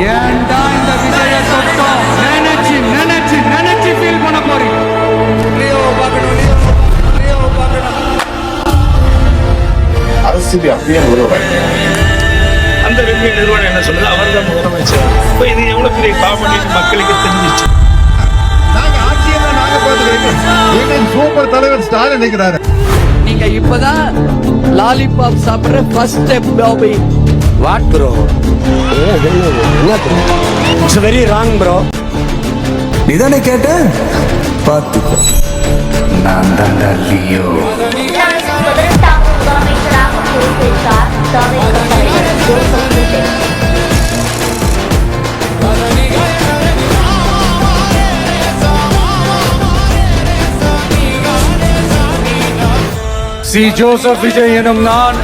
ஏன்டா இந்த விஜய தொட்டோம் நினைச்சு நினைச்சு நினைச்சு ஃபீல் பண்ண போறீங்க. அரசியல் அப்படியே அந்த வெள்ளி நிறுவனம் என்ன சொல்லுது, அவர் தான் முதலமைச்சர். இப்போ இது எவ்வளவு பெரிய காமெடி மக்களுக்கு தெரிஞ்சிச்சு. நாங்க ஆட்சியை தான் நாங்க பார்த்துக்கிறோம். சூப்பர் தலைவர் ஸ்டாலின் நினைக்கிறாரு. நீங்க இப்பதான் லாலிபாப் சாப்பிடுற first step Bobby. What bro? It's very wrong bro. நீதானே கேட்ட, பார்த்துக்கோ. நான் தான் லியோ. சி ஜோசப் விஜய் எனும் நான்